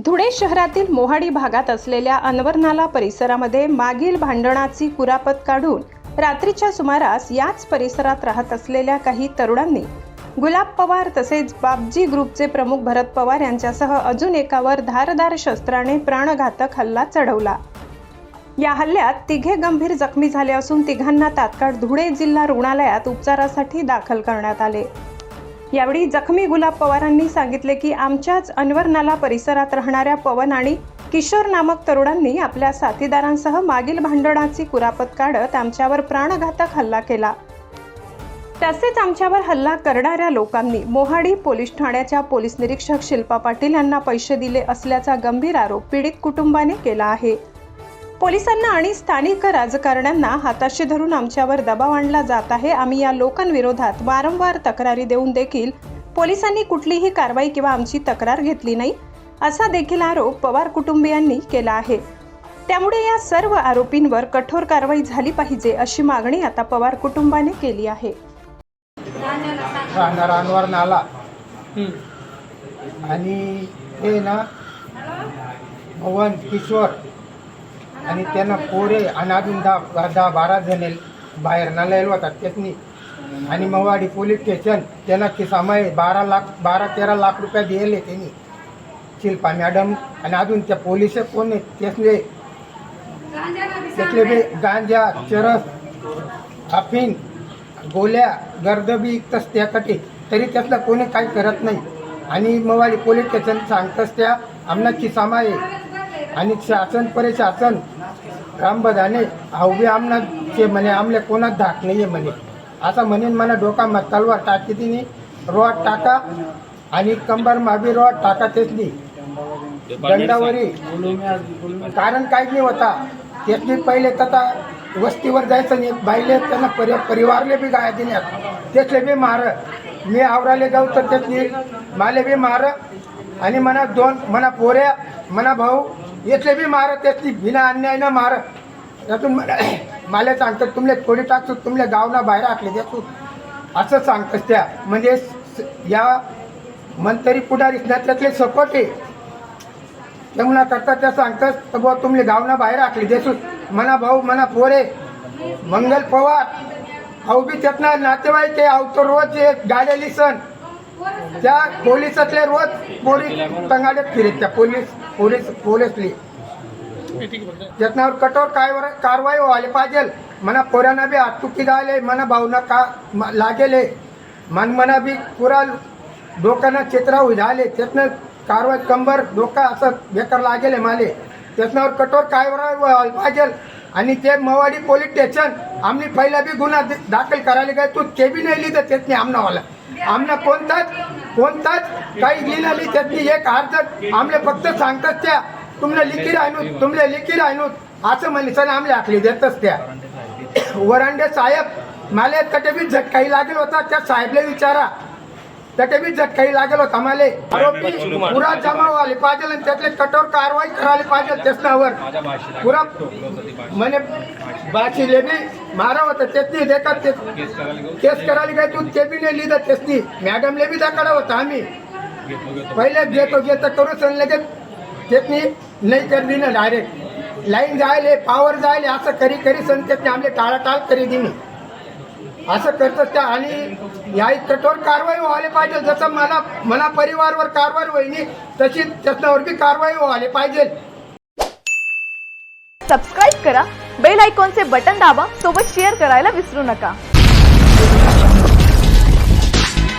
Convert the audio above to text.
धुळे शहरातील मोहाडी भागात असलेल्या अनवर नाला परिसरामध्ये मागील भांडणाची कुरापत काढून रात्रीच्या सुमारास याच परिसरात राहत असलेल्या काही तरुणांनी गुलाब पवार तसेच बापजी ग्रुपचे प्रमुख भरत पवार यांच्यासह अजून एकावर धारदार शस्त्राने प्राणघातक हल्ला चढवला। या हल्ल्यात तिघे गंभीर जखमी झाले असून तिघांना तात्काळ धुळे जिल्हा रुग्णालयात उपचारासाठी दाखल करण्यात आले। यावेळी जखमी गुलाब पवारांनी सांगितले की आमच्याच अनवर नाला परिसरात राहणाऱ्या पवन आणि किशोर नामक तरुणांनी आपल्या साथीदारांसह मागील भांडणाची कुरापत काढत आमच्यावर प्राणघातक हल्ला केला। तसेच आमच्यावर हल्ला करणाऱ्या लोकांनी मोहाडी पोलीस ठाण्याच्या पोलीस निरीक्षक शिल्पा पाटील यांना पैसे दिले असल्याचा गंभीर आरोप पीडित कुटुंबाने केला आहे। पोलिसांना आणि स्थानिक राजकारण्यांना हाताशी धरून आमच्यावर दबाव आणला जात आहे। आम्ही या लोकांविरोधात वारंवार तक्रारी देऊन देखील पोलिसांनी कुठलीही कारवाई किंवा आमची तक्रार घेतली नाही, असा देखील आरोप पवार कुटुंबियांनी केला आहे। त्यामुळे या सर्व आरोपींवर कठोर कारवाई झाली पाहिजे अशी मागणी आता पवार कुटुंबाने केली आहे। अनवर नाला आणि हे ना पवन किशोर आणि त्यांना पोरे आणि अजून 10-12 जण बाहेर नाला होतात त्यांनी आणि मोहाडी पोलीस स्टेशन त्यांना किसामाई 12-13 लाख रुपये दिले त्यांनी शिल्पा मॅडम आणि अजून त्या पोलीस कोण त्यातले बी गांजा चरस अफीन गोल्या गर्दबी तस त्यासाठी तरी त्यातलं कोणी काही करत नाही आणि मोहाडी पोलीस स्टेशन सांगतच त्या आमना किसामाई आणि शासन शासन रामबदाने अवघे आमना ते म्हणे आमले कोणाच धाक नाही आहे म्हणे असं म्हणेन मला डोका तलवार टाकी तिने रोड टाका आणि कंबर माबी रोड टाका तेचली दंडावरी कारण काहीच नाही होता तेचली पहिले तथा वस्तीवर जायचं नाही बाईले त्यांना परिवारले बी गाय देण्यात तेचले बी मार मी आवराले जाऊ तर तेचली माले बी मार आणि मना दोन मना पोऱ्या मना भाऊ येथले बी मार त्यातली बिना अन्याय न मार त्यातून मला सांगतात तुमले थोडी टाकतो तुमल्या गावना बाहेर आखले देतो असं सांगतस त्या म्हणजे या मंत्री पुढारी त्यातले सपोर्ट आहे त्यामुळे करता त्या सांगतात तर बुवा तुमले गावना बाहेर आखले देतो मना भाऊ मना पोरे मंगल पवार अहो बी त्यातनं नातेवाईक आहे अहो तो रोज गाड्या लिसन त्या पोलिसातले रोज पोलीस तंगाड्यात फिरत त्या पोलीसली त्यातनावर कठोर कारवाई व्हायला पाहिजे। मना पोऱ्यांना बी आतुकी झाले मना भावना का लागेले मना बी पुरा डोक्यानं चित्र झाले त्यातनं कारवाई कंबर डोका असं बेकार लागेले माले त्यातनावर कठोर कारवाई व्हायला पाहिजे। आणि ते मोहाडी पोलीस स्टेशन आम्ही पहिला बी गुन्हा दाखल करायला गेलो तू ते बी नाही लिहिलं त्यातनी आमनावाला आमना कोणताच काही लिहिली त्यातली एक अर्ज आमले फक्त सांगतात त्या तुमले लिखी राहणूत असं म्हणले सर आमले आखली देतच त्या वरांडे साहेब मला तटे बी झटकाही लागेल होता त्या साहेबले विचारा तटे बी झटकाही लागेल होता मला आरोपी पुरा जमा व्हायला पाहिजे आणि त्यातले कठोर कारवाई करायला पाहिजे त्याच्यावर पुरा म्हणे बाशीले बी मारा होतं त्यातनी देखत केस करायला काय तू ते बी नाही लिहिलं त्यातनी मॅडमले बी दाखवला होता आम्ही पहिले घेतो करू सण लगेच त्यातनी नाही कर दिलं डायरेक्ट लाईन जायले पावर जायले असं करी सण त्यातनी आमले टाळाटाळ करी दिली असं करतात त्या आणि या कठोर कारवाई व्हायला पाहिजे जसं मला परिवारवर कारवाई होईनी तशी त्याच्यावर बी कारवाई व्हायला पाहिजे। सबस्क्राइब करा, बेल आयकॉनचे बटन दाबा, सोबत शेअर करायला विसरू नका।